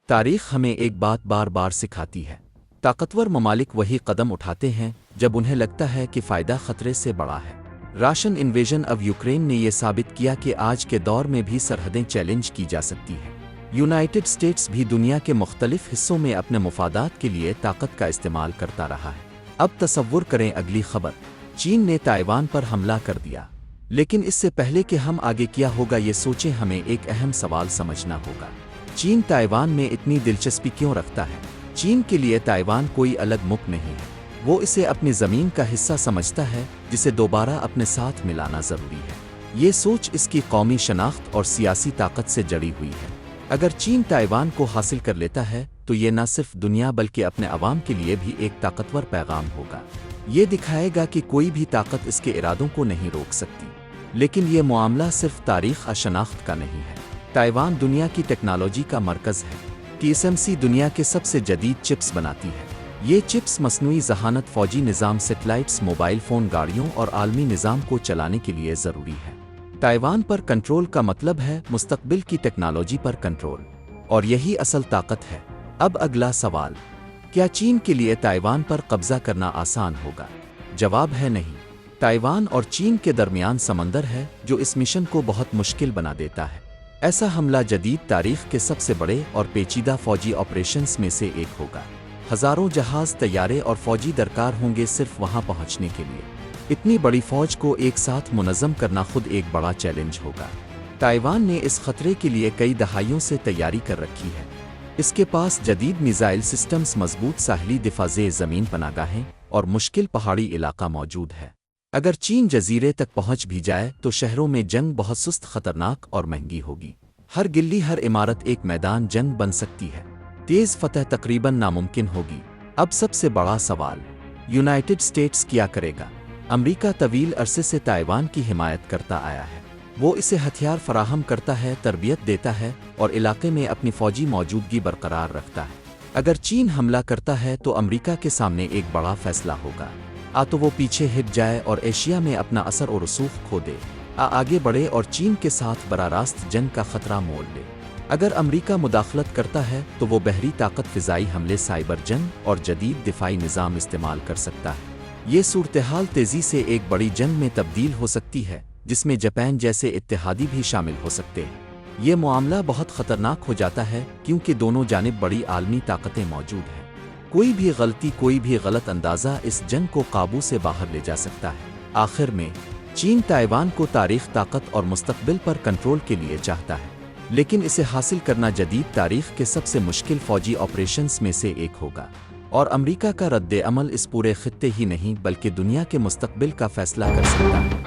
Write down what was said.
تاریخ ہمیں ایک بات بار بار سکھاتی ہے، طاقتور ممالک وہی قدم اٹھاتے ہیں جب انہیں لگتا ہے کہ فائدہ خطرے سے بڑا ہے۔ راشن انویژن آف یوکرین نے یہ ثابت کیا کہ آج کے دور میں بھی سرحدیں چیلنج کی جا سکتی ہیں۔ یونائٹڈ اسٹیٹس بھی دنیا کے مختلف حصوں میں اپنے مفادات کے لیے طاقت کا استعمال کرتا رہا ہے۔ اب تصور کریں اگلی خبر، چین نے تائیوان پر حملہ کر دیا۔ لیکن اس سے پہلے کہ ہم آگے کیا ہوگا یہ سوچیں، ہمیں ایک اہم سوال سمجھنا ہوگا۔ چین تائیوان میں اتنی دلچسپی کیوں رکھتا ہے؟ چین کے لیے تائیوان کوئی الگ ملک نہیں ہے، وہ اسے اپنی زمین کا حصہ سمجھتا ہے جسے دوبارہ اپنے ساتھ ملانا ضروری ہے۔ یہ سوچ اس کی قومی شناخت اور سیاسی طاقت سے جڑی ہوئی ہے۔ اگر چین تائیوان کو حاصل کر لیتا ہے تو یہ نہ صرف دنیا بلکہ اپنے عوام کے لیے بھی ایک طاقتور پیغام ہوگا۔ یہ دکھائے گا کہ کوئی بھی طاقت اس کے ارادوں کو نہیں روک سکتی۔ لیکن یہ معاملہ صرف تاریخ اور شناخت کا نہیں ہے۔ تائیوان دنیا کی ٹیکنالوجی کا مرکز ہے۔ TSMC دنیا کے سب سے جدید چپس بناتی ہے۔ یہ چپس مصنوعی ذہانت، فوجی نظام، سیٹلائٹس، موبائل فون، گاڑیوں اور عالمی نظام کو چلانے کے لیے ضروری ہے۔ تائیوان پر کنٹرول کا مطلب ہے مستقبل کی ٹیکنالوجی پر کنٹرول، اور یہی اصل طاقت ہے۔ اب اگلا سوال، کیا چین کے لیے تائیوان پر قبضہ کرنا آسان ہوگا؟ جواب ہے نہیں۔ تائیوان اور چین کے درمیان سمندر ہے جو اس مشن کو بہت مشکل بنا دیتا ہے۔ ایسا حملہ جدید تاریخ کے سب سے بڑے اور پیچیدہ فوجی آپریشنز میں سے ایک ہوگا۔ ہزاروں جہاز، طیارے اور فوجی درکار ہوں گے صرف وہاں پہنچنے کے لیے۔ اتنی بڑی فوج کو ایک ساتھ منظم کرنا خود ایک بڑا چیلنج ہوگا۔ تائیوان نے اس خطرے کے لیے کئی دہائیوں سے تیاری کر رکھی ہے۔ اس کے پاس جدید میزائل سسٹمز، مضبوط ساحلی دفاع، زیر زمین پناہگاہیں اور مشکل پہاڑی علاقہ موجود ہے۔ اگر چین جزیرے تک پہنچ بھی جائے تو شہروں میں جنگ بہت سست، خطرناک اور مہنگی ہوگی۔ ہر گلی، ہر عمارت ایک میدان جنگ بن سکتی ہے۔ تیز فتح تقریباً ناممکن ہوگی۔ اب سب سے بڑا سوال، یونائٹڈ اسٹیٹس کیا کرے گا؟ امریکہ طویل عرصے سے تائیوان کی حمایت کرتا آیا ہے۔ وہ اسے ہتھیار فراہم کرتا ہے، تربیت دیتا ہے اور علاقے میں اپنی فوجی موجودگی برقرار رکھتا ہے۔ اگر چین حملہ کرتا ہے تو امریکہ کے سامنے ایک بڑا فیصلہ ہوگا۔ تو وہ پیچھے ہٹ جائے اور ایشیا میں اپنا اثر و رسوخ کھو دے، آگے بڑھے اور چین کے ساتھ براہ راست جنگ کا خطرہ مول لے۔ اگر امریکہ مداخلت کرتا ہے تو وہ بحری طاقت، فضائی حملے، سائبر جنگ اور جدید دفاعی نظام استعمال کر سکتا ہے۔ یہ صورتحال تیزی سے ایک بڑی جنگ میں تبدیل ہو سکتی ہے جس میں جاپان جیسے اتحادی بھی شامل ہو سکتے ہیں۔ یہ معاملہ بہت خطرناک ہو جاتا ہے کیونکہ دونوں جانب بڑی عالمی طاقتیں موجود ہیں۔ کوئی بھی غلطی، کوئی بھی غلط اندازہ اس جنگ کو قابو سے باہر لے جا سکتا ہے۔ آخر میں، چین تائیوان کو تاریخ، طاقت اور مستقبل پر کنٹرول کے لیے چاہتا ہے، لیکن اسے حاصل کرنا جدید تاریخ کے سب سے مشکل فوجی آپریشنز میں سے ایک ہوگا۔ اور امریکہ کا رد عمل اس پورے خطے ہی نہیں بلکہ دنیا کے مستقبل کا فیصلہ کر سکتا ہے۔